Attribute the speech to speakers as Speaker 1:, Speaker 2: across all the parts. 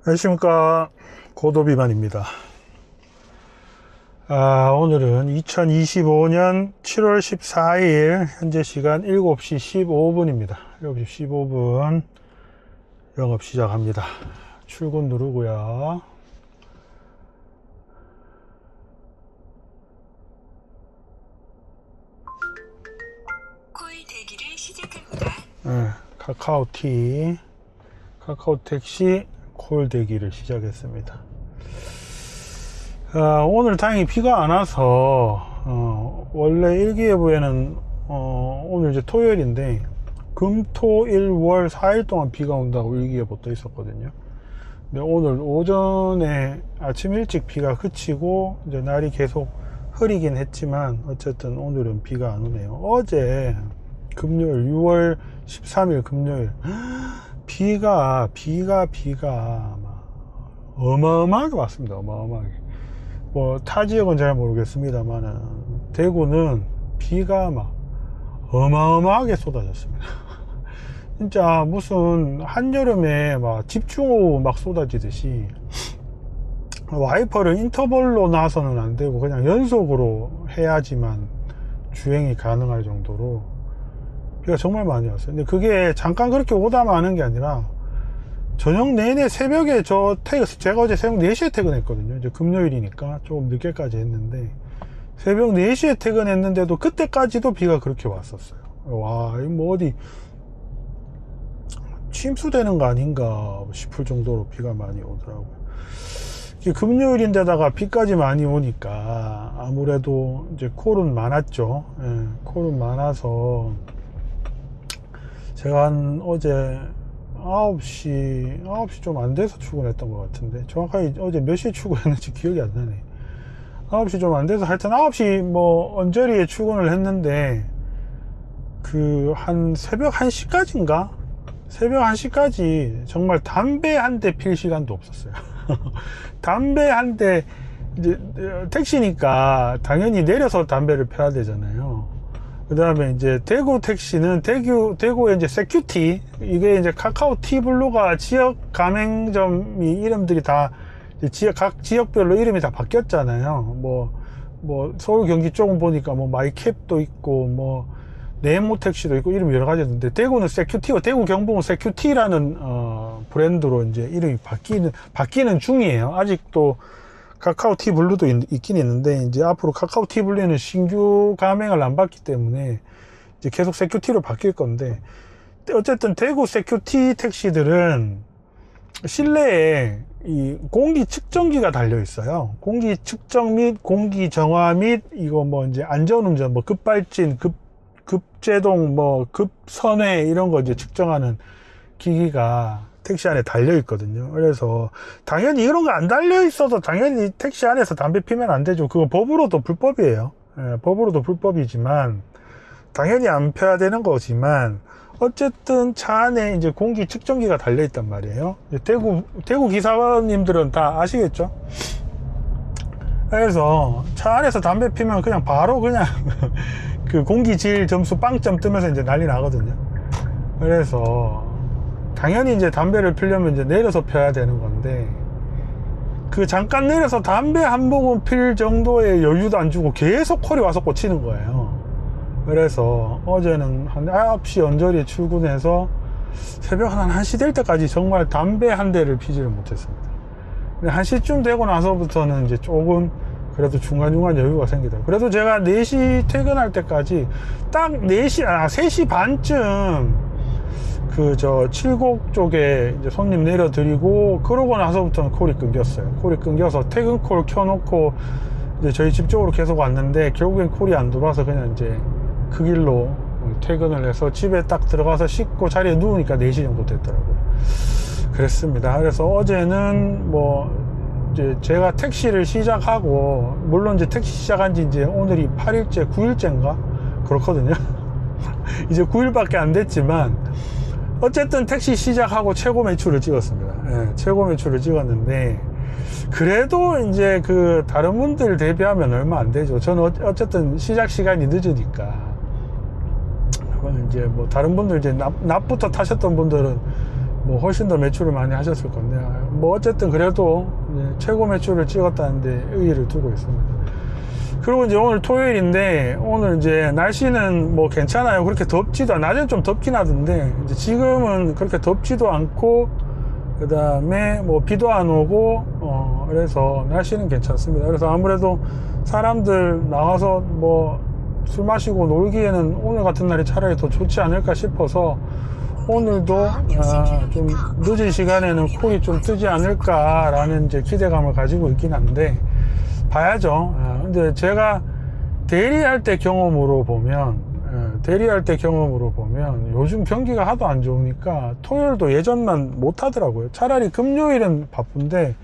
Speaker 1: 안녕하십니까. 고도비만입니다. 오늘은 2025년 7월 14일 현재 시간 7시 15분입니다 7시 15분 영업 시작합니다. 출근 누르고요.
Speaker 2: 콜 대기를 시작합니다.
Speaker 1: 카카오티 카카오택시 콜 대기를 시작했습니다. 오늘 다행히 비가 안 와서 원래 일기예보에는 오늘 이제 토요일인데 금, 토, 일, 월 4일 동안 비가 온다고 일기예보 떠 있었거든요. 근데 오늘 오전에 아침 일찍 비가 그치고 이제 날이 계속 흐리긴 했지만 어쨌든 오늘은 비가 안 오네요. 어제 금요일 6월 13일 금요일 비가 어마어마하게 왔습니다. 어마어마하게. 뭐 타 지역은 잘 모르겠습니다만은 대구는 비가 막 어마어마하게 쏟아졌습니다. 진짜 무슨 한여름에 막 집중호우 막 쏟아지듯이 와이퍼를 인터벌로 놔서는 안 되고 그냥 연속으로 해야지만 주행이 가능할 정도로 비가 정말 많이 왔어요. 근데 그게 잠깐 그렇게 오다 마는 게 아니라 저녁 내내 새벽에 제가 어제 새벽 4시에 퇴근했거든요. 이제 금요일이니까 조금 늦게까지 했는데 새벽 4시에 퇴근했는데도 그때까지도 비가 그렇게 왔었어요. 와, 이거 뭐 어디 침수되는 거 아닌가 싶을 정도로 비가 많이 오더라고요. 금요일인데다가 비까지 많이 오니까 아무래도 이제 콜은 많았죠. 콜은 많아서 제가 어제 9시 좀 안 돼서 출근했던 것 같은데 정확하게 어제 몇 시에 출근했는지 기억이 안 나네. 9시 좀 안 돼서 하여튼 9시 뭐 언저리에 출근을 했는데 한 새벽 1시까지인가? 새벽 1시까지 정말 담배 한 대 필 시간도 없었어요. 담배 한 대, 이제 택시니까 당연히 내려서 담배를 펴야 되잖아요. 그 다음에 이제 대구 택시는 대구의 이제 세큐티, 이게 이제 카카오 티블루가 지역 가맹점이 이름들이 다 각 지역별로 이름이 다 바뀌었잖아요. 뭐 서울 경기 쪽은 보니까 뭐 마이캡도 있고 뭐 네모 택시도 있고 이름이 여러 가지 있는데 대구는 세큐티고 대구 경북은 세큐티라는 브랜드로 이제 이름이 바뀌는 중이에요. 아직도 카카오 티블루도 있긴 있는데 이제 앞으로 카카오 티블루는 신규 가맹을 안 받기 때문에 이제 계속 세큐티로 바뀔 건데 어쨌든 대구 세큐티 택시들은 실내에 이 공기 측정기가 달려 있어요. 공기 측정 및 공기 정화 및 이거 뭐 이제 안전운전 뭐 급발진 급제동 뭐 급선회 이런 거 이제 측정하는 기기가 택시 안에 달려 있거든요. 그래서 당연히 이런 거 안 달려 있어도 당연히 택시 안에서 담배 피면 안 되죠. 그거 법으로도 불법이에요. 법으로도 불법이지만 당연히 안 펴야 되는 거지만 어쨌든 차 안에 이제 공기 측정기가 달려 있단 말이에요. 대구 기사님들은 다 아시겠죠? 그래서 차 안에서 담배 피면 그냥 바로 그냥 그 공기질 점수 빵점 뜨면서 이제 난리 나거든요. 그래서 당연히 이제 담배를 피려면 이제 내려서 펴야 되는 건데 잠깐 내려서 담배 한 모금 필 정도의 여유도 안 주고 계속 콜이 와서 꽂히는 거예요. 그래서 어제는 한 9시 언저리에 출근해서 새벽 한 1시 될 때까지 정말 담배 한 대를 피지를 못했습니다. 근데 1시쯤 되고 나서부터는 이제 조금 그래도 중간중간 여유가 생기더라고요. 그래도 제가 4시 퇴근할 때까지 딱 3시 반쯤 칠곡 쪽에 이제 손님 내려드리고 그러고 나서부터는 콜이 끊겼어요. 콜이 끊겨서 퇴근 콜 켜놓고 이제 저희 집 쪽으로 계속 왔는데 결국엔 콜이 안 들어와서 그냥 이제 그 길로 퇴근을 해서 집에 딱 들어가서 씻고 자리에 누우니까 4시 정도 됐더라고요. 그랬습니다. 그래서 어제는 이제 제가 택시를 시작하고 물론 이제 택시 시작한 지 이제 오늘이 8일째 9일째인가 그렇거든요. 이제 9일밖에 안 됐지만 어쨌든 택시 시작하고 최고 매출을 찍었습니다. 최고 매출을 찍었는데 그래도 이제 다른 분들 대비하면 얼마 안 되죠. 저는 어쨌든 시작 시간이 늦으니까 이제 다른 분들 이제 납부터 타셨던 분들은 뭐 훨씬 더 매출을 많이 하셨을 건데, 뭐 어쨌든 그래도 이제 최고 매출을 찍었다는데 의의를 두고 있습니다. 그리고 이제 오늘 토요일인데, 오늘 이제 날씨는 뭐 괜찮아요. 그렇게 덥지도 낮엔 좀 덥긴 하던데, 이제 지금은 그렇게 덥지도 않고, 그 다음에 뭐 비도 안 오고, 그래서 날씨는 괜찮습니다. 그래서 아무래도 사람들 나와서 뭐 술 마시고 놀기에는 오늘 같은 날이 차라리 더 좋지 않을까 싶어서, 오늘도 좀 늦은 시간에는 콜이 좀 뜨지 않을까라는 이제 기대감을 가지고 있긴 한데, 봐야죠. 근데 제가 대리할 때 경험으로 보면 요즘 경기가 하도 안 좋으니까 토요일도 예전만 못 하더라고요. 차라리 금요일은 바쁜데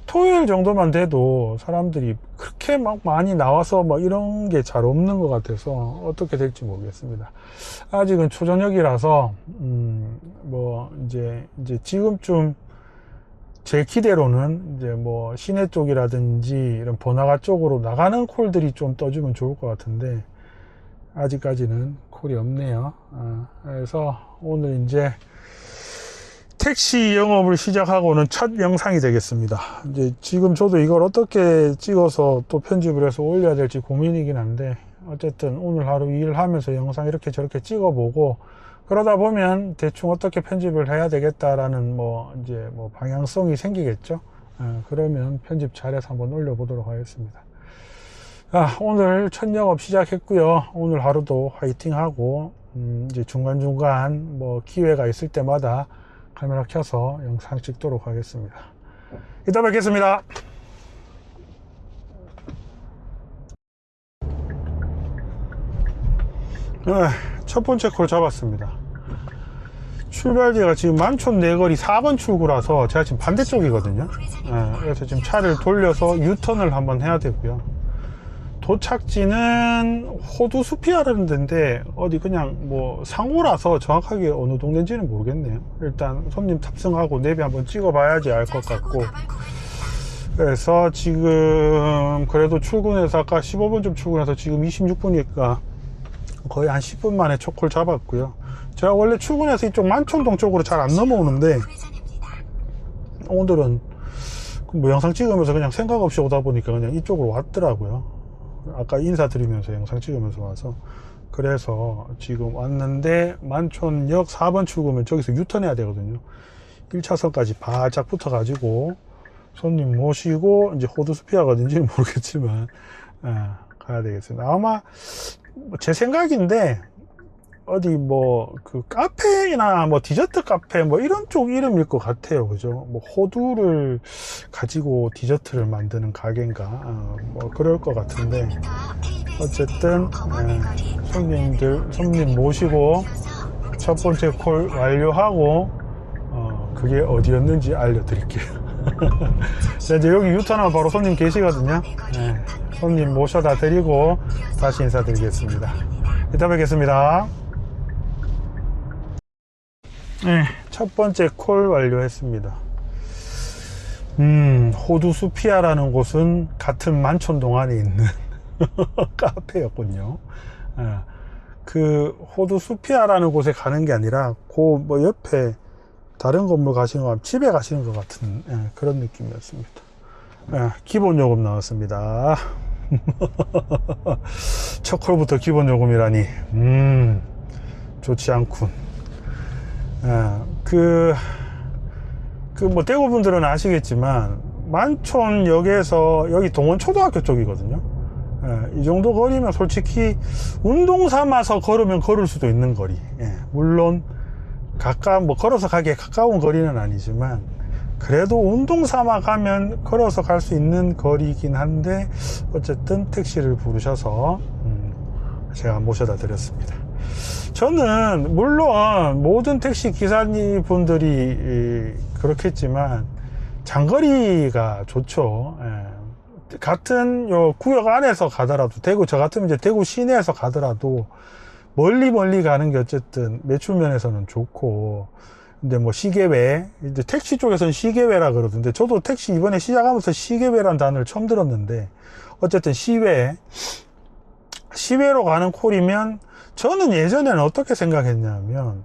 Speaker 1: 토요일 정도만 돼도 사람들이 그렇게 막 많이 나와서 뭐 이런 게 잘 없는 것 같아서 어떻게 될지 모르겠습니다. 아직은 초저녁이라서 뭐 이제 지금쯤 제 기대로는 이제 뭐 시내 쪽이라든지 이런 번화가 쪽으로 나가는 콜들이 좀 떠주면 좋을 것 같은데 아직까지는 콜이 없네요. 그래서 오늘 이제 택시 영업을 시작하고는 첫 영상이 되겠습니다. 이제 지금 저도 이걸 어떻게 찍어서 또 편집을 해서 올려야 될지 고민이긴 한데, 어쨌든 오늘 하루 일하면서 영상 이렇게 저렇게 찍어보고 그러다 보면 대충 어떻게 편집을 해야 되겠다라는 뭐 이제 뭐 방향성이 생기겠죠. 그러면 편집 잘해서 한번 올려보도록 하겠습니다. 오늘 첫 영업 시작했고요. 오늘 하루도 화이팅 하고 이제 중간중간 뭐 기회가 있을 때마다 카메라 켜서 영상 찍도록 하겠습니다. 이따 뵙겠습니다. 첫 번째 콜 잡았습니다. 출발지가 지금 만촌 내거리 4번 출구라서 제가 지금 반대쪽이거든요. 그래서 지금 차를 돌려서 유턴을 한번 해야 되고요. 도착지는 호두 숲이라는 데인데 어디 그냥 뭐 상호라서 정확하게 어느 동네인지는 모르겠네요. 일단 손님 탑승하고 내비 한번 찍어 봐야지 알 것 같고, 그래서 지금 그래도 출근해서 아까 15분쯤 출근해서 지금 26분이니까 거의 한 10분 만에 첫 콜 잡았고요. 제가 원래 출근해서 이쪽 만촌동 쪽으로 잘 안 넘어오는데 오늘은 뭐 영상 찍으면서 그냥 생각 없이 오다 보니까 그냥 이쪽으로 왔더라고요. 아까 인사드리면서 영상 찍으면서 와서, 그래서 지금 왔는데 만촌역 4번 출구면 저기서 유턴해야 되거든요. 1차선까지 바짝 붙어 가지고 손님 모시고 이제 호두숲이야 어딘지는 모르겠지만 가야 되겠습니다. 아마 제 생각인데 어디 뭐 그 카페나 뭐 디저트 카페 뭐 이런 쪽 이름일 것 같아요. 그죠? 뭐 호두를 가지고 디저트를 만드는 가게인가 뭐 그럴 것 같은데, 어쨌든 손님 모시고 첫 번째 콜 완료하고 그게 어디였는지 알려드릴게요. 이제 여기 유턴하면 바로 손님 계시거든요. 손님 모셔다 드리고 다시 인사드리겠습니다. 이따 뵙겠습니다. 첫 번째 콜 완료했습니다. 호두 수피아라는 곳은 같은 만촌동 안에 있는 카페였군요. 그 호두 수피아라는 곳에 가는 게 아니라 그 뭐 옆에 다른 건물 가시는 거, 집에 가시는 것 같은 그런 느낌이었습니다. 기본 요금 나왔습니다. 첫 콜부터 기본 요금이라니 좋지 않군. 뭐 대구 분들은 아시겠지만 만촌역에서 여기 동원초등학교 쪽이거든요. 이 정도 거리면 솔직히 운동 삼아서 걸으면 걸을 수도 있는 거리. 물론 뭐 걸어서 가기에 가까운 거리는 아니지만 그래도 운동 삼아 가면 걸어서 갈 수 있는 거리이긴 한데, 어쨌든 택시를 부르셔서 제가 모셔다 드렸습니다. 저는 물론 모든 택시 기사님 분들이 그렇겠지만 장거리가 좋죠. 같은 요 구역 안에서 가더라도, 저 같으면 이제 대구 시내에서 가더라도 멀리 가는 게 어쨌든 매출 면에서는 좋고, 근데 뭐 시계외, 이제 택시 쪽에서는 시계외라 그러던데, 저도 택시 이번에 시작하면서 시계외란 단어를 처음 들었는데, 어쨌든 시외로 가는 콜이면, 저는 예전에는 어떻게 생각했냐면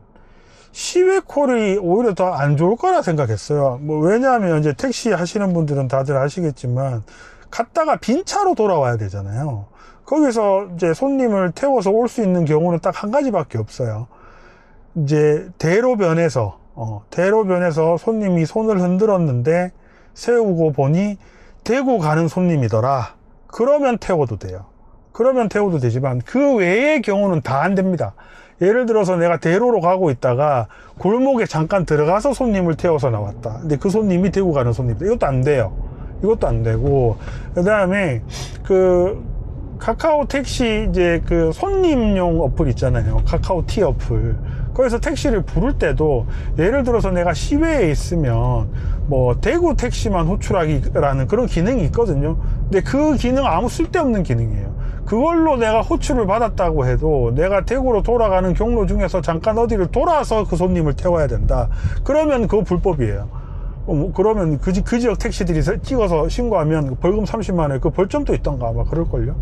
Speaker 1: 시외콜이 오히려 더 안 좋을 거라 생각했어요. 뭐 왜냐하면 이제 택시 하시는 분들은 다들 아시겠지만 갔다가 빈 차로 돌아와야 되잖아요. 거기서 이제 손님을 태워서 올 수 있는 경우는 딱 한 가지밖에 없어요. 이제 대로변에서 손님이 손을 흔들었는데 세우고 보니 대구 가는 손님이더라. 그러면 태워도 돼요. 그러면 태워도 되지만 그 외의 경우는 다 안 됩니다. 예를 들어서 내가 대로로 가고 있다가 골목에 잠깐 들어가서 손님을 태워서 나왔다. 근데 그 손님이 대구 가는 손님이다. 이것도 안 돼요. 이것도 안 되고, 그 다음에 그 카카오 택시 이제 그 손님용 어플 있잖아요. 카카오 티 어플. 거기서 택시를 부를 때도 예를 들어서 내가 시외에 있으면 뭐 대구 택시만 호출하기라는 그런 기능이 있거든요. 근데 그 기능 아무 쓸데없는 기능이에요. 그걸로 내가 호출을 받았다고 해도 내가 대구로 돌아가는 경로 중에서 잠깐 어디를 돌아서 그 손님을 태워야 된다. 그러면 그거 불법이에요. 그러면 그 지역 택시들이 찍어서 신고하면 벌금 30만 원, 그 벌점도 있던가 아마 그럴걸요.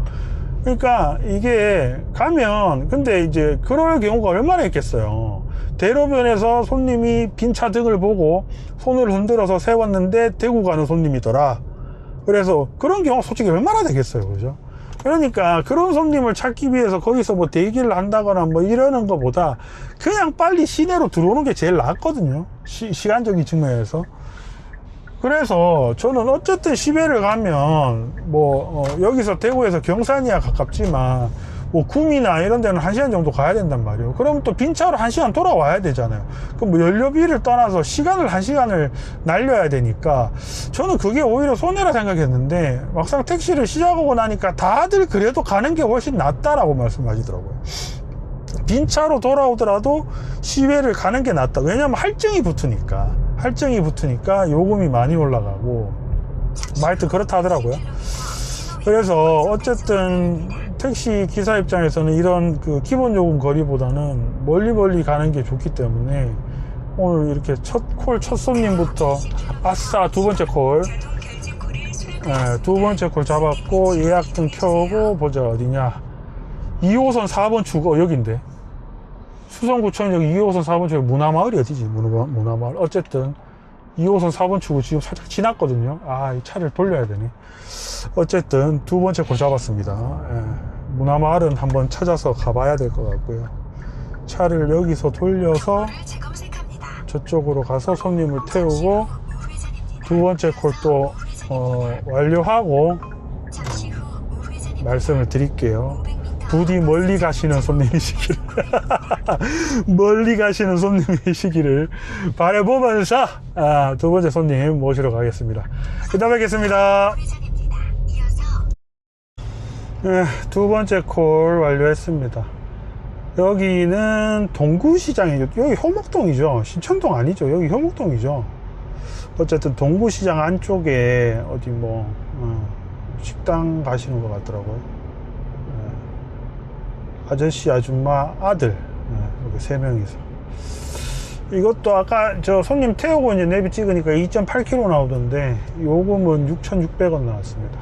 Speaker 1: 그러니까 이게 가면 근데 이제 그럴 경우가 얼마나 있겠어요. 대로변에서 손님이 빈 차 등을 보고 손을 흔들어서 세웠는데 대구 가는 손님이더라. 그래서 그런 경우가 솔직히 얼마나 되겠어요. 그죠? 그러니까 그런 손님을 찾기 위해서 거기서 뭐 대기를 한다거나 뭐 이러는 것보다 그냥 빨리 시내로 들어오는 게 제일 낫거든요. 시간적인 측면에서. 그래서 저는 어쨌든 시외를 가면 뭐 여기서 대구에서 경산이야 가깝지만 뭐 구미나 이런 데는 1시간 정도 가야 된단 말이에요. 그럼 또 빈차로 1시간 돌아와야 되잖아요. 그럼 뭐 연료비를 떠나서 시간을 1시간을 날려야 되니까 저는 그게 오히려 손해라 생각했는데 막상 택시를 시작하고 나니까 다들 그래도 가는 게 훨씬 낫다라고 말씀하시더라고요. 빈차로 돌아오더라도 시외를 가는 게 낫다. 왜냐면 할증이 붙으니까 요금이 많이 올라가고 뭐 하여튼 그렇다 하더라고요. 그래서 어쨌든 택시 기사 입장에서는 이런 그 기본 요금 거리보다는 멀리 가는 게 좋기 때문에 오늘 이렇게 첫 손님부터 아싸 두 번째 콜 잡았고 예약등 켜고 보자. 어디냐, 2호선 4번 출구 여긴데, 수성구청 여기 2호선 4번 출구, 문화마을이 어디지? 문화마을. 어쨌든 2호선 4번 출구 지금 살짝 지났거든요. 아, 이 차를 돌려야 되네. 어쨌든 두 번째 콜 잡았습니다. 문화마을은 한번 찾아서 가봐야 될 것 같고요. 차를 여기서 돌려서 저쪽으로 가서 손님을 태우고 두 번째 콜도 완료하고 말씀을 드릴게요. 부디 멀리 가시는 손님이시기를 멀리 가시는 손님이시기를 바라보면서 두 번째 손님 모시러 가겠습니다. 이따 뵙겠습니다. 네, 두 번째 콜 완료했습니다. 여기는 동구시장이죠. 여기 효목동이죠. 신천동 아니죠. 여기 효목동이죠. 어쨌든 동구시장 안쪽에 어디 뭐 식당 가시는 것 같더라고요. 아저씨, 아줌마, 아들 이렇게 세 명이서. 이것도 아까 저 손님 태우고 이제 내비 찍으니까 2.8km 나오던데 요금은 6,600원 나왔습니다.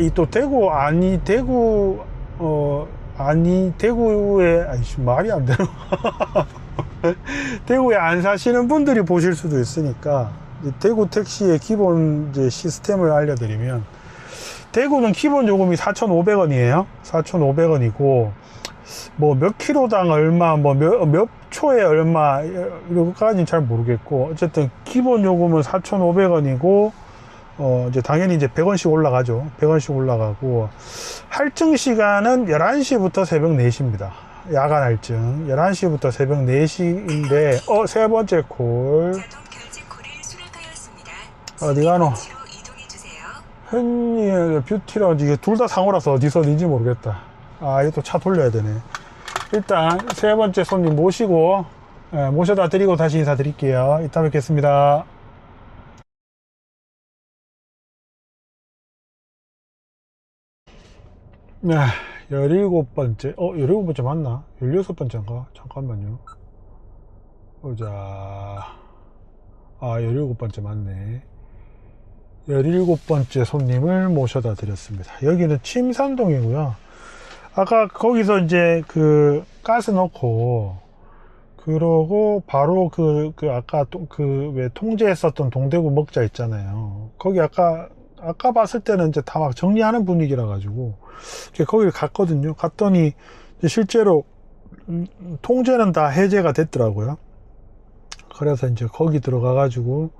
Speaker 1: 이 또 대구 대구에 말이 안 되나? 대구에 안 사시는 분들이 보실 수도 있으니까 대구 택시의 기본 이제 시스템을 알려드리면, 대구는 기본 요금이 4,500원이에요. 4,500원이고 뭐 몇 킬로당 얼마, 뭐 몇 초에 얼마, 이거까지는 잘 모르겠고 어쨌든 기본 요금은 4,500원이고 이제 당연히 이제 100원씩 올라가죠. 100원씩 올라가고 할증 시간은 11시부터 새벽 4시입니다. 야간 할증 11시부터 새벽 4시인데 세 번째 콜 어디 가노? 현이의 뷰티라, 이게 둘 다 상호라서 어디서 어딘지 모르겠다. 이것도 차 돌려야 되네. 일단 세 번째 손님 모시고 모셔다 드리고 다시 인사드릴게요. 이따 뵙겠습니다. 네, 17번째 17번째 맞나? 16번째인가? 잠깐만요. 보자. 17번째 맞네. 17번째 손님을 모셔다 드렸습니다. 여기는 침산동이고요. 아까 거기서 이제 그 가스 넣고 그러고 바로 아까 왜 통제했었던 동대구 먹자 있잖아요. 거기 아까 봤을 때는 이제 다 막 정리하는 분위기라 가지고 거기를 갔거든요. 갔더니 이제 실제로 통제는 다 해제가 됐더라고요. 그래서 이제 거기 들어가 가지고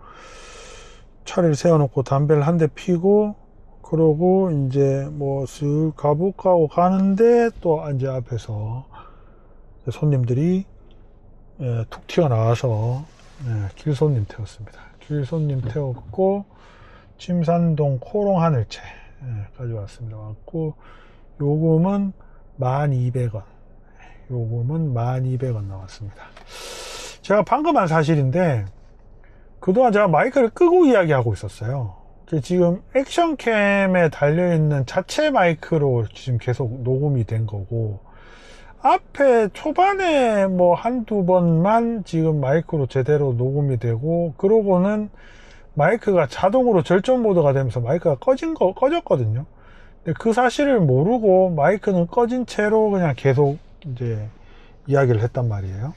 Speaker 1: 차를 세워놓고 담배를 한 대 피고, 그러고 이제 뭐 쓱 가볼까 하고 가는데 또 이제 앞에서 손님들이 툭 튀어나와서 길손님 태웠습니다. 길손님 태웠고 침산동 코롱 하늘채 가져왔습니다. 왔고 요금은 1200원, 요금은 1200원 나왔습니다. 제가 방금 한 사실인데 그동안 제가 마이크를 끄고 이야기하고 있었어요. 지금 액션캠에 달려있는 자체 마이크로 지금 계속 녹음이 된 거고, 앞에 초반에 뭐 한두 번만 지금 마이크로 제대로 녹음이 되고, 그러고는 마이크가 자동으로 절전 모드가 되면서 마이크가 꺼졌거든요. 근데 그 사실을 모르고 마이크는 꺼진 채로 그냥 계속 이제 이야기를 했단 말이에요.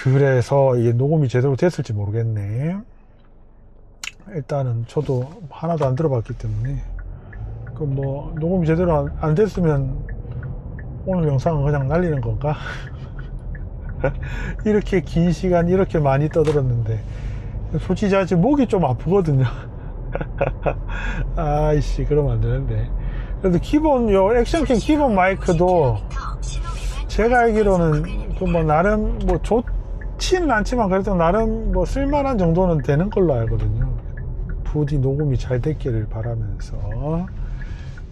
Speaker 1: 그래서 이게 녹음이 제대로 됐을지 모르겠네. 일단은 저도 하나도 안 들어봤기 때문에 그 뭐 녹음이 제대로 안 됐으면 오늘 영상은 그냥 날리는 건가? 이렇게 긴 시간 이렇게 많이 떠들었는데 솔직히 제가 지금 목이 좀 아프거든요. 아이씨, 그러면 안 되는데. 그래도 기본 요 액션캠 기본 마이크도 제가 알기로는 그 뭐 나름 뭐 좋지는 않지만 그래도 나름 뭐 쓸만한 정도는 되는 걸로 알거든요. 부디 녹음이 잘 됐기를 바라면서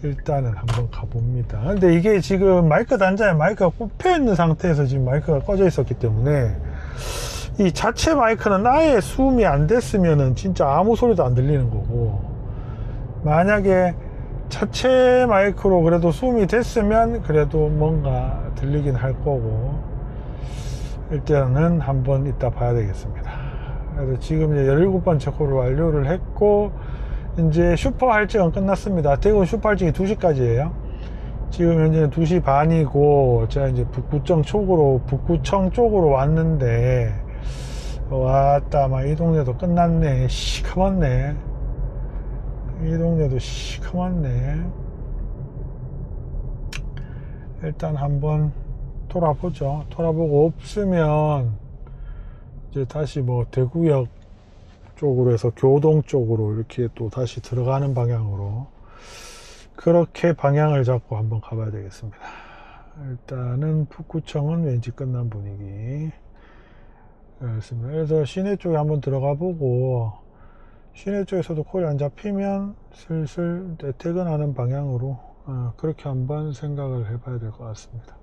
Speaker 1: 일단은 한번 가봅니다. 근데 이게 지금 마이크 단자에 마이크가 꼽혀 있는 상태에서 지금 마이크가 꺼져 있었기 때문에 이 자체 마이크는 아예 수음이 안 됐으면은 진짜 아무 소리도 안 들리는 거고, 만약에 자체 마이크로 그래도 수음이 됐으면 그래도 뭔가 들리긴 할 거고, 일단은 한번 이따 봐야 되겠습니다. 그래서 지금 이제 17번째 콜을 완료를 했고, 이제 슈퍼 할증은 끝났습니다. 대구는 슈퍼 할증이 2시까지예요. 지금 현재는 2시 반이고, 제가 이제 북구청 쪽으로 왔는데, 왔다, 막 이 동네도 끝났네. 시커멓네. 이 동네도 시커멓네. 일단 한번 돌아보죠. 돌아보고 없으면 이제 다시 뭐 대구역 쪽으로 해서 교동 쪽으로 이렇게 또 다시 들어가는 방향으로 그렇게 방향을 잡고 한번 가봐야 되겠습니다. 일단은 북구청은 왠지 끝난 분위기. 그래서 시내 쪽에 한번 들어가 보고, 시내 쪽에서도 콜이 안 잡히면 슬슬 퇴근하는 방향으로 그렇게 한번 생각을 해봐야 될 것 같습니다.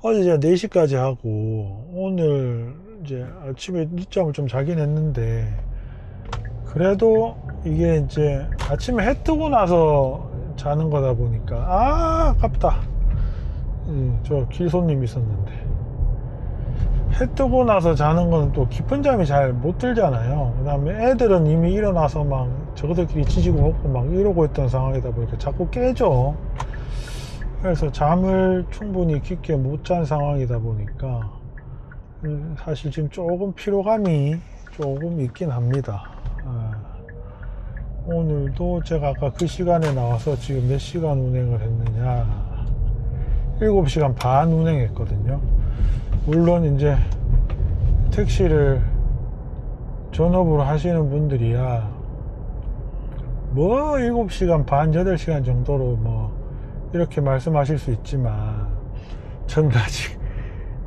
Speaker 1: 어제 제가 4시까지 하고 오늘 이제 아침에 늦잠을 좀 자긴 했는데, 그래도 이게 이제 아침에 해 뜨고 나서 자는 거다 보니까 아깝다. 저 길손님 있었는데 해 뜨고 나서 자는 거는 또 깊은 잠이 잘 못 들잖아요. 그 다음에 애들은 이미 일어나서 막 저거들끼리 지지고 먹고 막 이러고 있던 상황이다 보니까 자꾸 깨져. 그래서 잠을 충분히 깊게 못 잔 상황이다 보니까 사실 지금 조금 피로감이 조금 있긴 합니다. 오늘도 제가 아까 그 시간에 나와서 지금 몇 시간 운행을 했느냐, 7시간 반 운행했거든요. 물론 이제 택시를 전업으로 하시는 분들이야 뭐 7시간 반, 8시간 정도로 뭐 이렇게 말씀하실 수 있지만, 저는 아직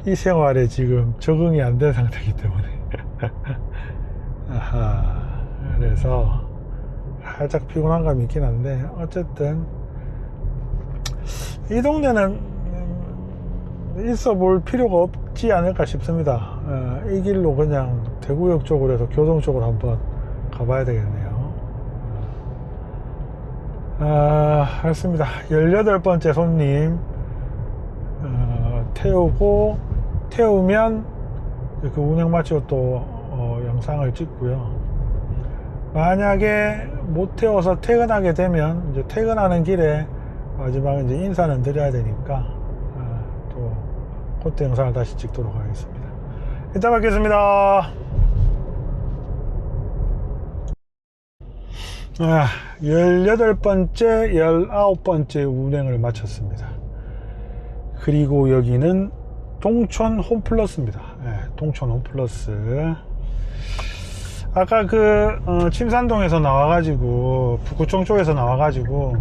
Speaker 1: 이 생활에 지금 적응이 안 된 상태이기 때문에 그래서 살짝 피곤한 감이 있긴 한데, 어쨌든 이 동네는 있어 볼 필요가 없지 않을까 싶습니다. 이 길로 그냥 대구역 쪽으로 해서 교동 쪽으로 한번 가봐야 되겠네요. 알겠습니다. 18번째 손님 태우면 그 운행 마치고 또 영상을 찍고요. 만약에 못 태워서 퇴근하게 되면 이제 퇴근하는 길에 마지막에 이제 인사는 드려야 되니까 또 그때 영상을 다시 찍도록 하겠습니다. 이따 뵙겠습니다. 18번째, 19번째 운행을 마쳤습니다. 그리고 여기는 동촌 홈플러스입니다. 동촌 홈플러스. 아까 침산동에서 나와가지고, 북구청 쪽에서 나와가지고,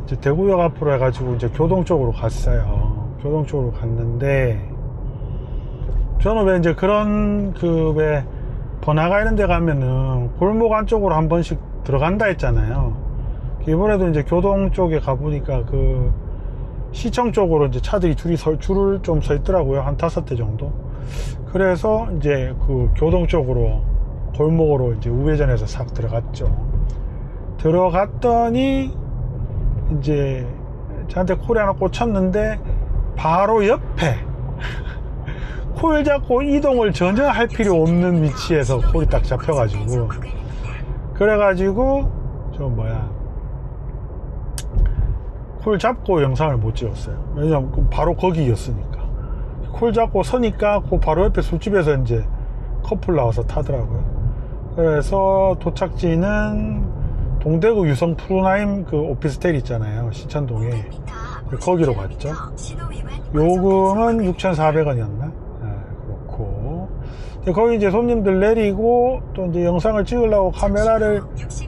Speaker 1: 이제 대구역 앞으로 해가지고, 이제 교동 쪽으로 갔어요. 교동 쪽으로 갔는데, 저는 왜 이제 그런, 왜, 번화가 이런 데 가면은, 골목 안쪽으로 한 번씩 들어간다 했잖아요. 이번에도 이제 교동 쪽에 가보니까 시청 쪽으로 이제 차들이 줄을 좀 서 있더라고요. 한 5대 정도. 그래서 이제 교동 쪽으로 골목으로 이제 우회전해서 싹 들어갔죠. 들어갔더니 이제 저한테 콜이 하나 꽂혔는데 바로 옆에 콜 잡고 이동을 전혀 할 필요 없는 위치에서 콜이 딱 잡혀가지고, 그래가지고 콜 잡고 영상을 못 찍었어요. 왜냐면 바로 거기였으니까. 콜 잡고 서니까 그 바로 옆에 술집에서 이제 커플 나와서 타더라고요. 그래서 도착지는 동대구 유성 푸르나임 오피스텔 있잖아요, 신천동에. 거기로 갔죠. 요금은 6,400원이었나? 그렇고. 거기 이제 손님들 내리고 또 이제 영상을 찍으려고 카메라를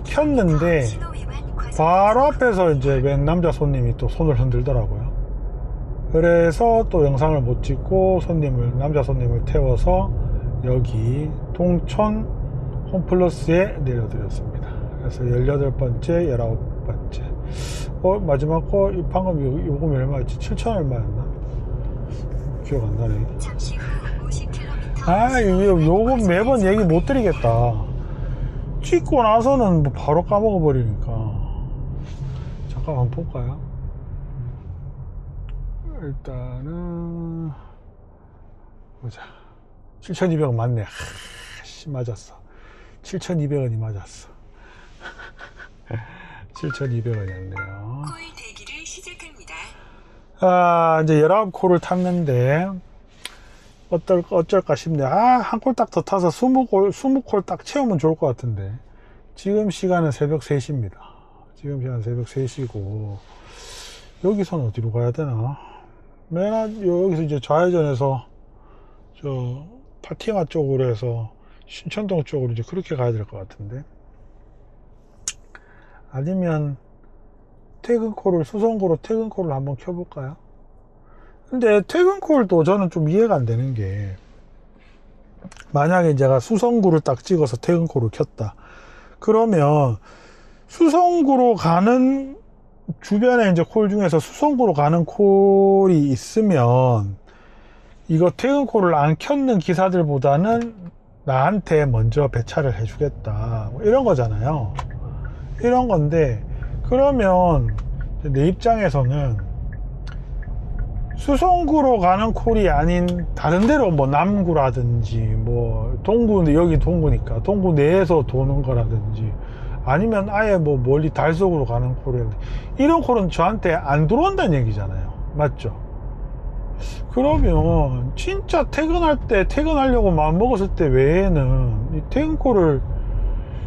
Speaker 1: 켰는데 바로 앞에서 이제 웬 남자 손님이 또 손을 흔들더라고요. 그래서 또 영상을 못 찍고 남자 손님을 태워서 여기 동촌 홈플러스에 내려드렸습니다. 그래서 18번째, 19번째. 마지막 거, 방금 요금이 얼마였지? 7,000원 얼마였나? 기억 안 나네. 요금 매번 얘기 못 드리겠다. 찍고 나서는 뭐 바로 까먹어 버리니까. 잠깐 한번 볼까요? 일단은 보자. 7,200원 맞네. 맞았어. 7,200원이 맞았어. 7,200원이었네요.
Speaker 2: 콜 대기를 시작합니다.
Speaker 1: 이제 19콜을 탔는데 어쩔까 싶네. 한 콜 딱 더 타서 20콜 딱 채우면 좋을 것 같은데. 지금 시간은 새벽 3시입니다. 지금 시간 새벽 3시고, 여기서는 어디로 가야 되나? 여기서 이제 좌회전해서, 파티마 쪽으로 해서, 신천동 쪽으로 이제 그렇게 가야 될 것 같은데. 아니면, 수성구로 퇴근콜을 한번 켜볼까요? 근데 퇴근콜도 저는 좀 이해가 안 되는 게, 만약에 제가 수성구를 딱 찍어서 퇴근콜을 켰다. 그러면 수성구로 가는 주변에 이제 콜 중에서 수성구로 가는 콜이 있으면 이거 퇴근콜을 안 켰는 기사들보다는 나한테 먼저 배차를 해주겠다. 뭐 이런 거잖아요. 이런 건데, 그러면 내 입장에서는 수성구로 가는 콜이 아닌 다른 데로 뭐 남구라든지 뭐 여기 동구니까 동구 내에서 도는 거라든지, 아니면 아예 뭐 멀리 달속으로 가는 콜이라든지, 이런 콜은 저한테 안 들어온다는 얘기잖아요. 맞죠? 그러면 진짜 퇴근하려고 마음먹었을 때 외에는 이 퇴근콜을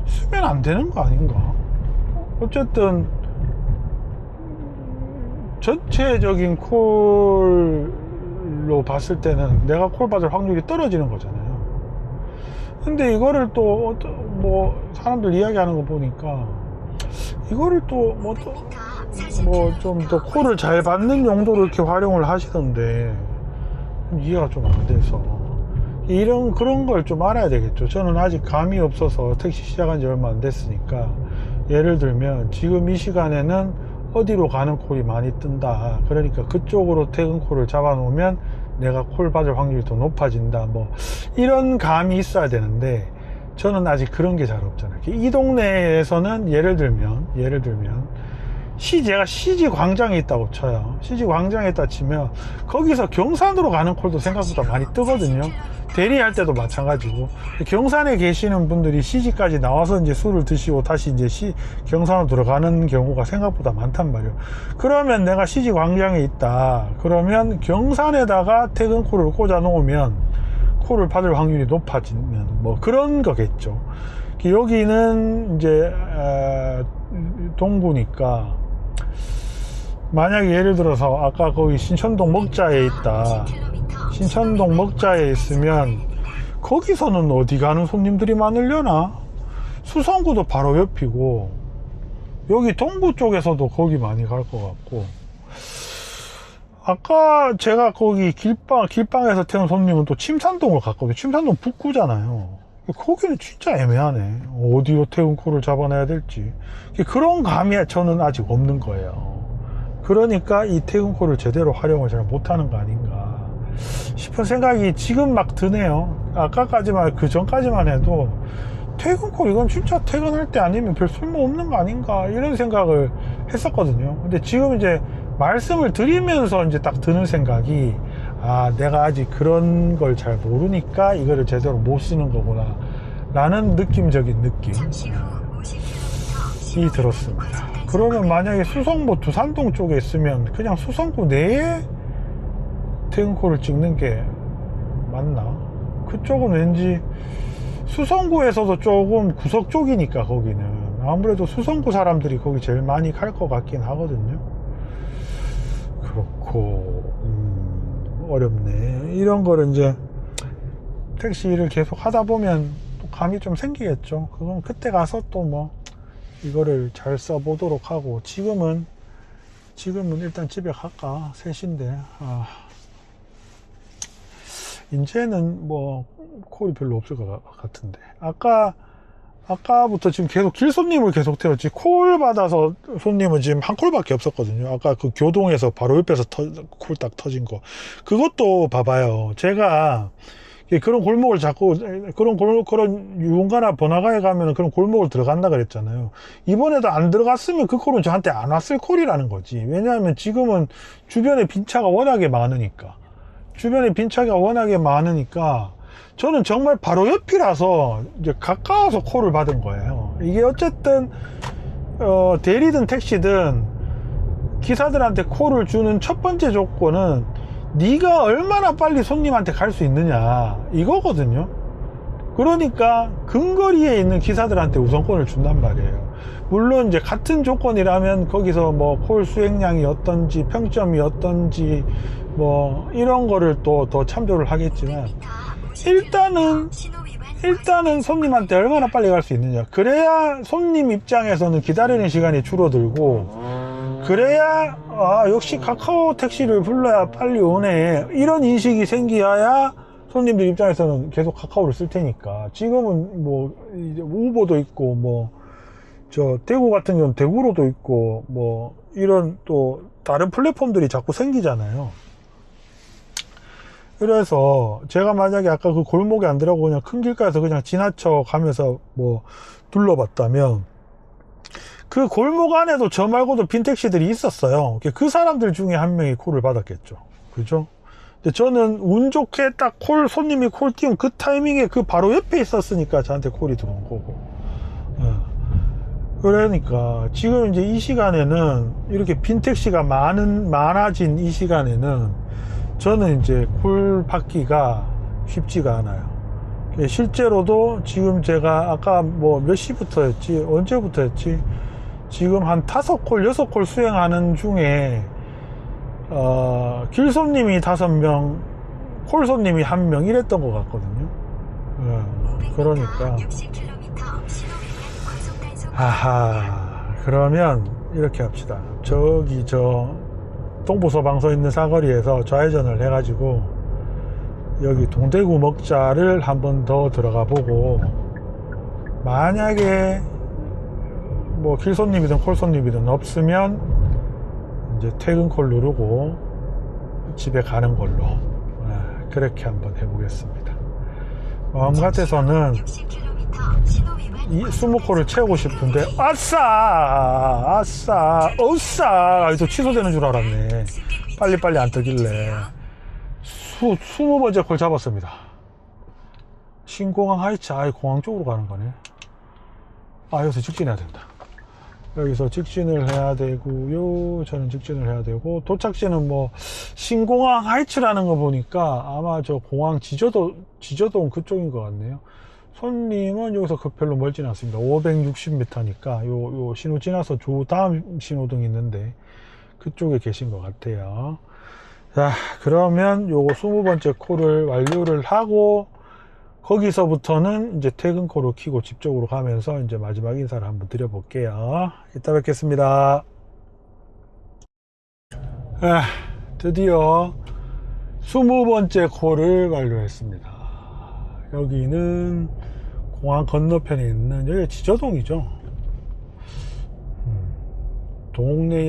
Speaker 1: 쓰면 안 되는 거 아닌가? 어쨌든 전체적인 콜로 봤을 때는 내가 콜 받을 확률이 떨어지는 거잖아요. 근데 이거를 또 사람들 이야기하는 거 보니까 이거를 좀 더 콜을 잘 받는 용도로 이렇게 활용을 하시던데, 이해가 좀 안 돼서 그런 걸 좀 알아야 되겠죠. 저는 아직 감이 없어서 택시 시작한 지 얼마 안 됐으니까, 예를 들면 지금 이 시간에는 어디로 가는 콜이 많이 뜬다, 그러니까 그쪽으로 퇴근 콜을 잡아 놓으면 내가 콜 받을 확률이 더 높아진다, 뭐 이런 감이 있어야 되는데, 저는 아직 그런 게 잘 없잖아요. 이 동네에서는 예를 들면 제가 CG 광장에 있다고 쳐요. CG 광장에 있다 치면 거기서 경산으로 가는 콜도 생각보다 많이 뜨거든요. 대리할 때도 마찬가지고, 경산에 계시는 분들이 시지까지 나와서 이제 술을 드시고 다시 이제 경산으로 들어가는 경우가 생각보다 많단 말이에요. 그러면 내가 시지 광장에 있다. 그러면 경산에다가 퇴근콜을 꽂아 놓으면 콜을 받을 확률이 높아지는 뭐 그런 거겠죠. 여기는 이제 동구니까 만약에 예를 들어서 아까 거기 신천동 먹자에 있다. 신천동 먹자에 있으면 거기서는 어디 가는 손님들이 많으려나? 수성구도 바로 옆이고 여기 동구 쪽에서도 거기 많이 갈 것 같고, 아까 제가 거기 길방에서 태운 손님은 또 침산동을 갔거든요. 침산동 북구잖아요. 거기는 진짜 애매하네. 어디로 태운 콜을 잡아내야 될지. 그런 감이 저는 아직 없는 거예요. 그러니까 이 퇴근콜을 제대로 활용을 잘 못하는 거 아닌가 싶은 생각이 지금 막 드네요. 아까까지만, 그 전까지만 해도 퇴근콜 이건 진짜 퇴근할 때 아니면 별 쓸모없는 거 아닌가 이런 생각을 했었거든요. 근데 지금 이제 말씀을 드리면서 이제 딱 드는 생각이, 아, 내가 아직 그런 걸 잘 모르니까 이거를 제대로 못 쓰는 거구나 라는 느낌적인 느낌이 들었습니다. 그러면 만약에 수성구 두산동 쪽에 있으면 그냥 수성구 내에 퇴근콜을 찍는 게 맞나? 그쪽은 왠지 수성구에서도 조금 구석 쪽이니까 거기는 아무래도 수성구 사람들이 거기 제일 많이 갈 것 같긴 하거든요. 그렇고 어렵네. 이런 거를 이제 택시 일을 계속 하다 보면 또 감이 좀 생기겠죠. 그건 그때 가서 또 뭐 이거를 잘 써보도록 하고, 지금은 일단 집에 갈까 3시인데 이제는 뭐 콜이 별로 없을 것 같은데, 아까부터 지금 계속 길 손님을 계속 태웠지 콜 받아서 손님은 지금 한 콜밖에 없었거든요. 아까 그 교동에서 바로 옆에서 콜 딱 터진 거, 그것도 봐봐요. 제가 그런 골목을 자꾸 그런 유흥가나 번화가에 가면 그런 골목을 들어간다 그랬잖아요. 이번에도 안 들어갔으면 그 콜은 저한테 안 왔을 콜이라는 거지. 왜냐하면 지금은 주변에 빈차가 워낙에 많으니까 저는 정말 바로 옆이라서 이제 가까워서 콜을 받은 거예요. 이게 어쨌든 대리든 택시든 기사들한테 콜을 주는 첫 번째 조건은 네가 얼마나 빨리 손님한테 갈 수 있느냐 이거거든요. 그러니까 근거리에 있는 기사들한테 우선권을 준단 말이에요. 물론 이제 같은 조건이라면 거기서 뭐 콜 수행량이 어떤지 평점이 어떤지 뭐 이런 거를 또 더 참조를 하겠지만, 일단은 손님한테 얼마나 빨리 갈 수 있느냐. 그래야 손님 입장에서는 기다리는 시간이 줄어들고, 그래야 역시 카카오 택시를 불러야 빨리 오네 이런 인식이 생겨야 손님들 입장에서는 계속 카카오를 쓸 테니까. 지금은 뭐 이제 우버도 있고 뭐 저 대구 같은 경우는 대구로도 있고 뭐 이런 또 다른 플랫폼들이 자꾸 생기잖아요. 그래서 제가 만약에 아까 그 골목에 안 들어가고 그냥 큰 길가에서 그냥 지나쳐 가면서 뭐 둘러봤다면 그 골목 안에도 저 말고도 빈택시들이 있었어요. 그 사람들 중에 한 명이 콜을 받았겠죠. 그죠? 근데 저는 운 좋게 딱 손님이 콜 띄운 그 타이밍에 그 바로 옆에 있었으니까 저한테 콜이 들어온 거고. 그러니까 지금 이제 이 시간에는 이렇게 빈택시가 많아진 이 시간에는 저는 이제 콜 받기가 쉽지가 않아요. 실제로도 지금 제가 아까 뭐 몇 시부터였지? 언제부터였지? 지금 한 5콜, 6콜 수행하는 중에 길 손님이 5명, 콜 손님이 1명 이랬던 것 같거든요. 그러니까 그러면 이렇게 합시다. 저기 동부서방서 있는 사거리에서 좌회전을 해가지고 여기 동대구 먹자를 한번 더 들어가 보고, 만약에 뭐 길손님이든 콜손님이든 없으면 이제 퇴근콜 누르고 집에 가는 걸로 그렇게 한번 해보겠습니다. 마음 같아서는 20콜을 채우고 싶은데 아싸 또 취소되는 줄 알았네. 빨리빨리 안 뜨길래 20번째 콜 잡았습니다. 신공항 하이츠, 아예 공항 쪽으로 가는 거네. 아, 여기서 직진해야 된다. 여기서 직진을 해야 되고요. 저는 직진을 해야 되고, 도착지는 뭐 신공항 하이츠라는 거 보니까 아마 저 공항 지저동 그쪽인 것 같네요. 손님은 여기서 그 별로 멀진 않습니다. 560m니까 요 신호 지나서 다음 신호등이 있는데 그쪽에 계신 것 같아요. 자, 그러면 요거 20번째 콜을 완료를 하고, 거기서부터는 이제 퇴근콜을 켜고 집 쪽으로 가면서 이제 마지막 인사를 한번 드려볼게요. 이따 뵙겠습니다. 드디어 20번째 콜을 완료했습니다. 여기는 공항 건너편에 있는, 여기 지저동이죠. 동네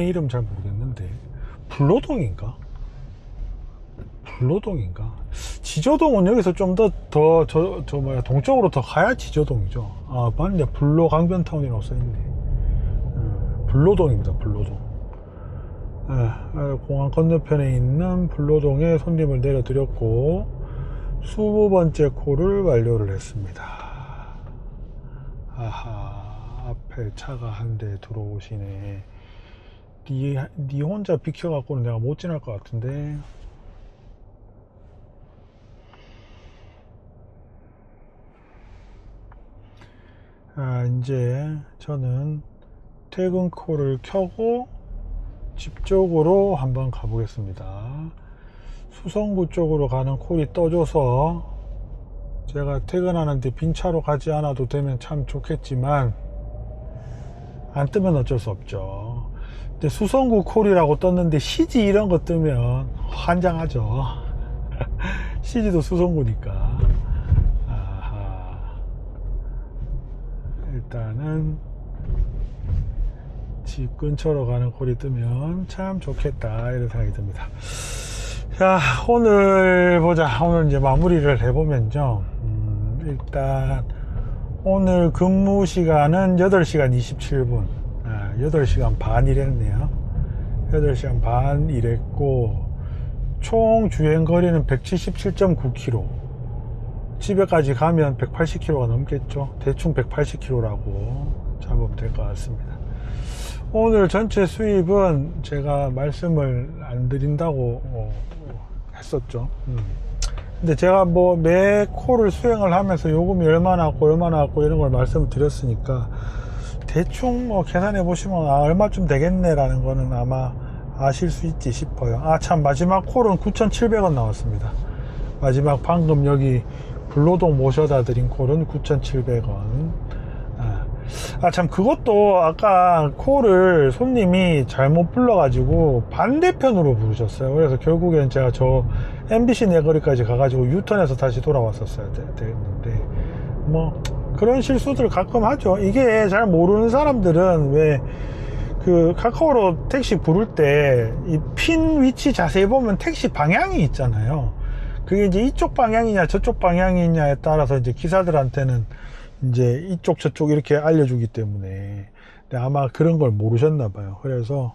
Speaker 1: 이름 잘 모르겠는데, 불로동인가? 지저동은 여기서 좀 동쪽으로 더 가야 지저동이죠. 아, 맞네. 불로 강변타운이라고 써있네. 불로동입니다. 불로동. 공항 건너편에 있는 불로동에 손님을 내려드렸고, 20번째 콜을 완료를 했습니다. 아하, 앞에 차가 한 대 들어오시네. 니 혼자 비켜갖고는 내가 못 지날 것 같은데. 이제 저는 퇴근 콜을 켜고 집 쪽으로 한번 가보겠습니다. 수성구 쪽으로 가는 콜이 떠줘서 제가 퇴근하는데 빈 차로 가지 않아도 되면 참 좋겠지만, 안 뜨면 어쩔 수 없죠. 근데 수성구 콜이라고 떴는데 CG 이런 거 뜨면 환장하죠. CG도 수성구니까. 일단은 집 근처로 가는 콜이 뜨면 참 좋겠다, 이런 생각이 듭니다. 자, 오늘 이제 마무리를 해보면요. 일단 오늘 근무 시간은 8시간 27분, 8시간 반 일했네요. 8시간 반 일했고, 총 주행 거리는 177.9km. 집에까지 가면 180km가 넘겠죠. 대충 180km라고 잡으면 될 것 같습니다. 오늘 전체 수입은 제가 말씀을 안 드린다고 했었죠. 근데 제가 뭐 매 콜을 수행을 하면서 요금이 얼마 나왔고 이런 걸 말씀을 드렸으니까, 대충 뭐 계산해 보시면 얼마쯤 되겠네 라는 거는 아마 아실 수 있지 싶어요. 참, 마지막 콜은 9,700원 나왔습니다. 마지막 방금 여기 불로동 모셔다 드린 콜은 9,700원. 참, 그것도 아까 콜을 손님이 잘못 불러가지고 반대편으로 부르셨어요. 그래서 결국엔 제가 저 MBC 내거리까지 가가지고 유턴해서 다시 돌아왔었어야 되는데, 뭐 그런 실수들 가끔 하죠. 이게 잘 모르는 사람들은 왜 그 카카오로 택시 부를 때 이 핀 위치 자세히 보면 택시 방향이 있잖아요. 그게 이제 이쪽 방향이냐 저쪽 방향이냐에 따라서 이제 기사들한테는 이제 이쪽 저쪽 이렇게 알려주기 때문에, 아마 그런 걸 모르셨나 봐요. 그래서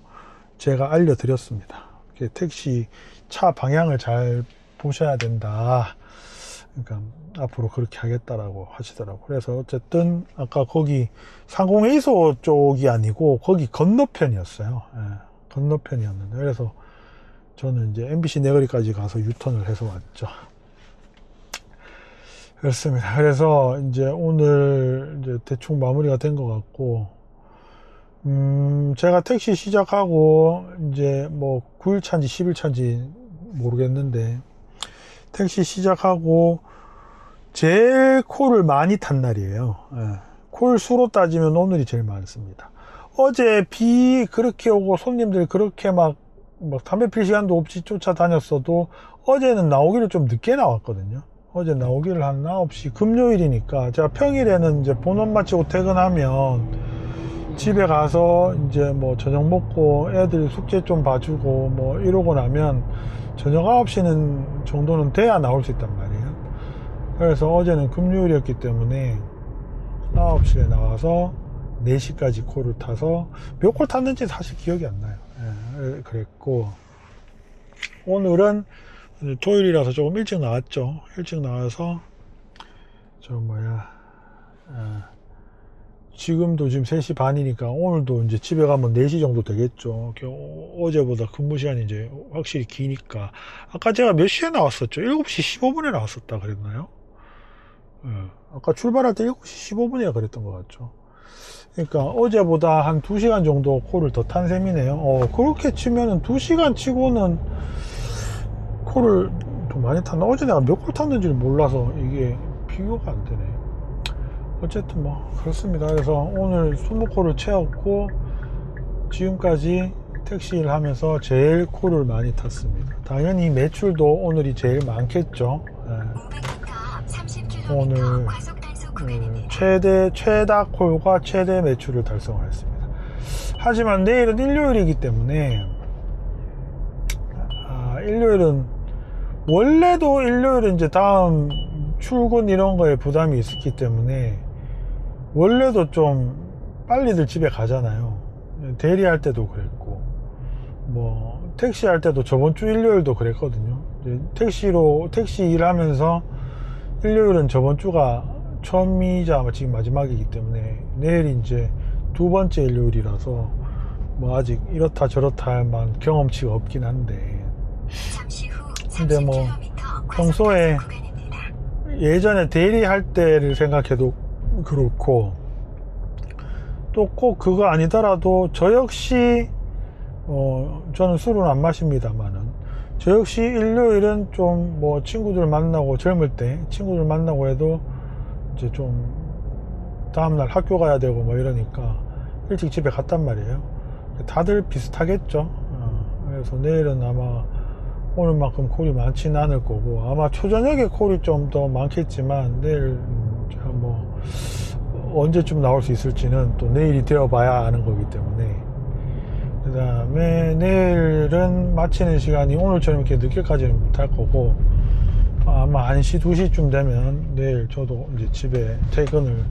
Speaker 1: 제가 알려드렸습니다. 택시 차 방향을 잘 보셔야 된다. 그러니까 앞으로 그렇게 하겠다라고 하시더라고요. 그래서 어쨌든 아까 거기 상공회의소 쪽이 아니고 거기 건너편이었어요. 건너편이었는데, 그래서 저는 이제 MBC 내거리까지 가서 유턴을 해서 왔죠. 그렇습니다. 그래서 이제 오늘 이제 대충 마무리가 된 것 같고, 제가 택시 시작하고 이제 뭐 9일차인지 10일차인지 모르겠는데, 택시 시작하고 제일 콜을 많이 탄 날이에요. 콜 수로 따지면 오늘이 제일 많습니다. 어제 비 그렇게 오고 손님들 그렇게 막 담배 필 시간도 없이 쫓아다녔어도 어제는 나오기를 좀 늦게 나왔거든요. 어제 나오기를 한 9시, 금요일이니까 제가 평일에는 이제 본업 마치고 퇴근하면 집에 가서 이제 뭐 저녁 먹고 애들 숙제 좀 봐주고 뭐 이러고 나면 저녁 9시는 정도는 돼야 나올 수 있단 말이에요. 그래서 어제는 금요일이었기 때문에 9시에 나와서 4시까지 콜을 타서 몇 콜 탔는지 사실 기억이 안 나요. 그랬고, 오늘은 이제 토요일이라서 조금 일찍 나왔죠. 일찍 나와서 지금도 지금 3시 반이니까 오늘도 이제 집에 가면 4시 정도 되겠죠. 어제보다 근무 시간이 이제 확실히 기니까. 아까 제가 몇 시에 나왔었죠? 7시 15분에 나왔었다 그랬나요? 아까 출발할 때 7시 15분이라 그랬던 것 같죠. 그러니까 어제보다 한 2시간 정도 콜을 더 탄 셈이네요. 그렇게 치면은 2시간 치고는 콜을 좀 많이 탔나? 어제 내가 몇 콜 탔는지를 몰라서 이게 비교가 안 되네. 어쨌든 뭐 그렇습니다. 그래서 오늘 20콜을 채웠고 지금까지 택시 일 하면서 제일 콜을 많이 탔습니다. 당연히 매출도 오늘이 제일 많겠죠. 오늘 최다 콜과 최대 매출을 달성하였습니다. 하지만 내일은 일요일이기 때문에 일요일은 원래도 일요일은 이제 다음 출근 이런 거에 부담이 있었기 때문에 원래도 좀 빨리들 집에 가잖아요. 대리할 때도 그랬고 뭐 택시 할 때도 저번 주 일요일도 그랬거든요. 이제 택시 일하면서 일요일은 저번 주가 처음이자 지금 마지막이기 때문에 내일이 이제 2번째 일요일이라서 뭐 아직 이렇다 저렇다 할 만한 경험치가 없긴 한데, 근데 뭐 평소에 예전에 대리할 때를 생각해도 그렇고 또 꼭 그거 아니더라도 저 역시 저는 술은 안 마십니다만은 저 역시 일요일은 좀 뭐 친구들 만나고 젊을 때 친구들 만나고 해도 이제 좀 다음날 학교 가야 되고 뭐 이러니까 일찍 집에 갔단 말이에요. 다들 비슷하겠죠. 그래서 내일은 아마 오늘만큼 콜이 많지는 않을 거고 아마 초저녁에 콜이 좀 더 많겠지만 내일 제가 뭐 언제쯤 나올 수 있을지는 또 내일이 되어 봐야 아는 거기 때문에, 그 다음에 내일은 마치는 시간이 오늘처럼 이렇게 늦게까지는 못할 거고 아마 1시 2시쯤 되면 내일 저도 이제 집에 퇴근을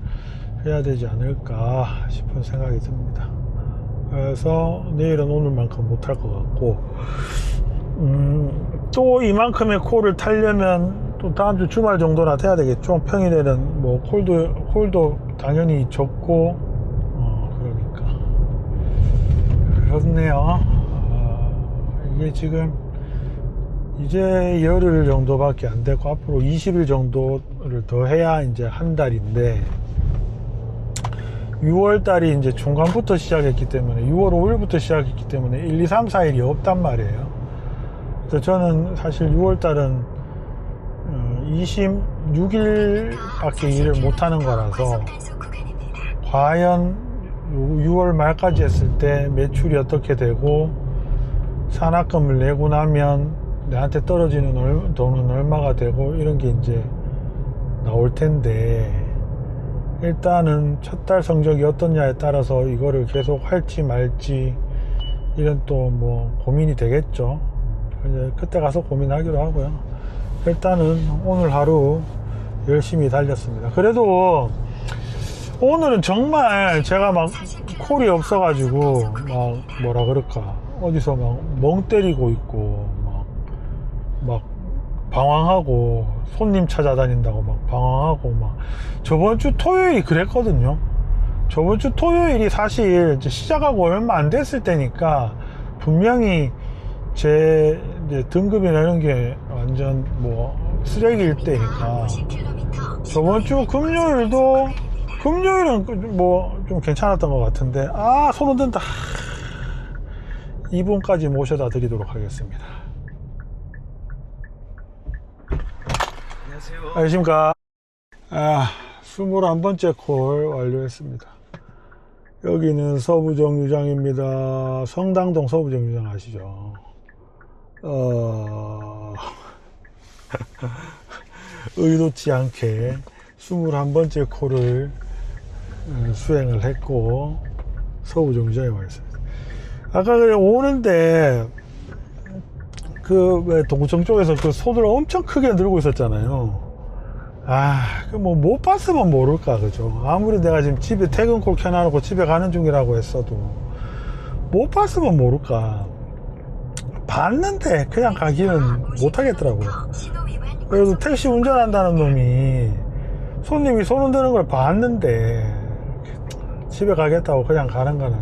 Speaker 1: 해야 되지 않을까 싶은 생각이 듭니다. 그래서 내일은 오늘만큼 못할 것 같고 또 이만큼의 콜을 타려면 또 다음 주 주말 정도나 돼야 되겠죠. 평일에는 뭐 콜도 당연히 적고 그러니까 그렇네요. 이게 지금 이제 열흘 정도밖에 안 되고 앞으로 20일 정도를 더 해야 이제 한 달인데 6월 달이 이제 중간부터 시작했기 때문에 6월 5일부터 시작했기 때문에 1, 2, 3, 4일이 없단 말이에요. 그래서 저는 사실 6월 달은 26일 밖에 일을 못하는 거라서 과연 6월 말까지 했을 때 매출이 어떻게 되고 산학금을 내고 나면 내한테 떨어지는 돈은 얼마가 되고 이런 게 이제 나올 텐데, 일단은 첫 달 성적이 어떻냐에 따라서 이거를 계속 할지 말지 이런 또 뭐 고민이 되겠죠. 이제 그때 가서 고민하기로 하고요. 일단은 오늘 하루 열심히 달렸습니다. 그래도 오늘은 정말 제가 막 콜이 없어가지고 막 뭐라 그럴까 어디서 막 멍 때리고 있고 막 방황하고 손님 찾아다닌다고 막 방황하고 막 저번 주 토요일이 그랬거든요. 저번 주 토요일이 사실 이제 시작하고 얼마 안 됐을 때니까 분명히 제 이제 등급이나 이런 게 완전 뭐 쓰레기일 때니까 저번 주 금요일은 뭐 좀 괜찮았던 것 같은데 손 흔든다. 이분까지 모셔다 드리도록 하겠습니다.
Speaker 3: 안녕하세요.
Speaker 1: 안녕하십니까. 21번째 콜 완료했습니다. 여기는 서부정류장입니다. 성당동 서부정류장 아시죠? 의도치 않게 21번째 콜을 수행을 했고 서부정류장에 와 있습니다. 아까 오는데 왜 동구청 쪽에서 그 소들 엄청 크게 늘고 있었잖아요. 뭐 못 봤으면 모를까, 그죠? 아무리 내가 지금 집에 퇴근콜 켜놔놓고 집에 가는 중이라고 했어도 못 봤으면 모를까. 봤는데 그냥 가기는 못하겠더라고요. 그래도 택시 운전한다는 놈이 손님이 손 흔드는 걸 봤는데 집에 가겠다고 그냥 가는 거는,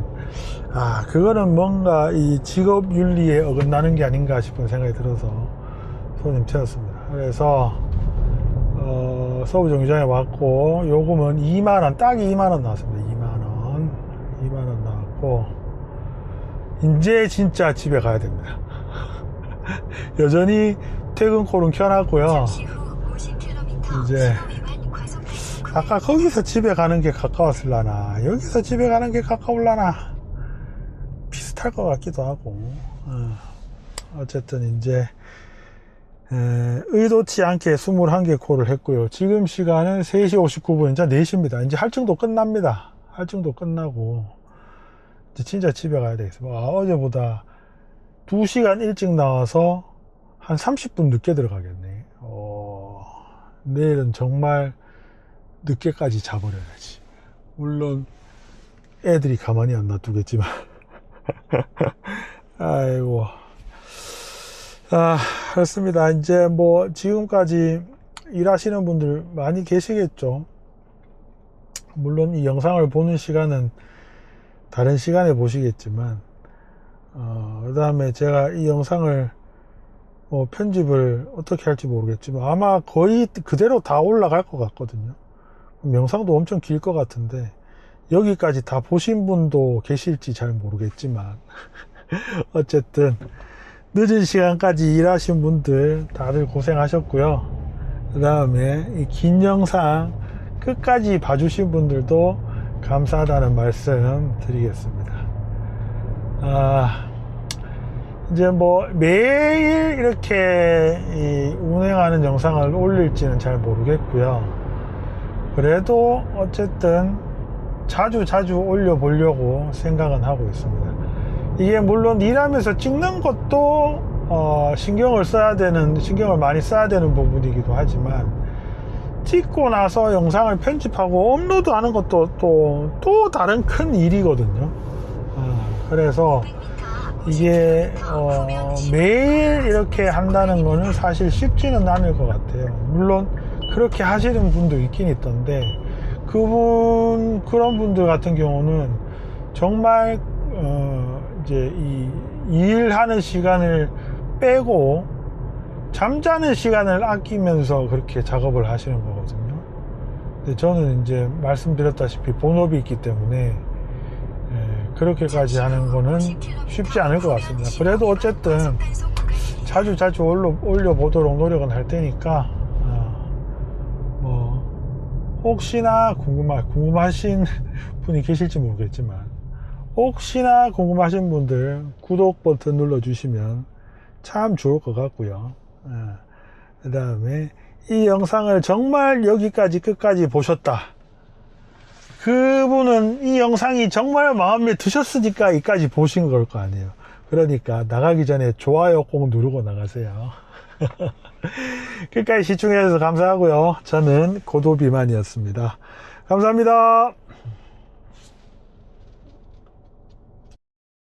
Speaker 1: 그거는 뭔가 이 직업 윤리에 어긋나는 게 아닌가 싶은 생각이 들어서 손님 채웠습니다. 그래서 서부 정류장에 왔고, 요금은 2만원, 딱 2만원 나왔습니다. 2만원 나왔고, 이제 진짜 집에 가야 됩니다. 여전히 퇴근콜은 켜놨고요. 이제 아까 거기서 집에 가는 게 가까웠을라나, 여기서 집에 가는 게 가까울라나, 비슷할 것 같기도 하고, 어쨌든 이제 의도치 않게 21개 콜을 했고요. 지금 시간은 3시 59분, 이제 4시입니다. 이제 할증도 끝납니다. 할증도 끝나고 이제 진짜 집에 가야 되겠어요. 어제보다 2시간 일찍 나와서 한 30분 늦게 들어가겠네. 내일은 정말 늦게까지 자버려야지. 물론 애들이 가만히 안 놔두겠지만 아이고. 그렇습니다. 이제 뭐 지금까지 일하시는 분들 많이 계시겠죠. 물론 이 영상을 보는 시간은 다른 시간에 보시겠지만, 그 다음에 제가 이 영상을 편집을 어떻게 할지 모르겠지만 아마 거의 그대로 다 올라갈 것 같거든요. 영상도 엄청 길 것 같은데 여기까지 다 보신 분도 계실지 잘 모르겠지만 어쨌든 늦은 시간까지 일하신 분들 다들 고생하셨고요. 그 다음에 이 긴 영상 끝까지 봐주신 분들도 감사하다는 말씀 드리겠습니다. 이제 뭐 매일 이렇게 운행하는 영상을 올릴지는 잘 모르겠고요. 그래도 어쨌든 자주 올려보려고 생각은 하고 있습니다. 이게 물론 일하면서 찍는 것도 신경을 많이 써야 되는 부분이기도 하지만, 찍고 나서 영상을 편집하고 업로드 하는 것도 또 다른 큰 일이거든요. 그래서 이게 매일 이렇게 한다는 거는 사실 쉽지는 않을 것 같아요. 물론 그렇게 하시는 분도 있긴 있던데, 그런 분들 같은 경우는 정말 이제 이 일하는 시간을 빼고 잠자는 시간을 아끼면서 그렇게 작업을 하시는 거거든요. 근데 저는 이제 말씀드렸다시피 본업이 있기 때문에 그렇게까지 하는 거는 쉽지 않을 것 같습니다. 그래도 어쨌든 자주 올려보도록 노력은 할 테니까, 혹시나 궁금하신 분이 계실지 모르겠지만, 혹시나 궁금하신 분들 구독 버튼 눌러주시면 참 좋을 것 같고요. 그 다음에 이 영상을 정말 여기까지 끝까지 보셨다, 그분은 이 영상이 정말 마음에 드셨으니까 이까지 보신 걸 거 아니에요. 그러니까 나가기 전에 좋아요 꼭 누르고 나가세요. 끝까지 시청해 주셔서 감사하고요. 저는 고도비만이었습니다. 감사합니다.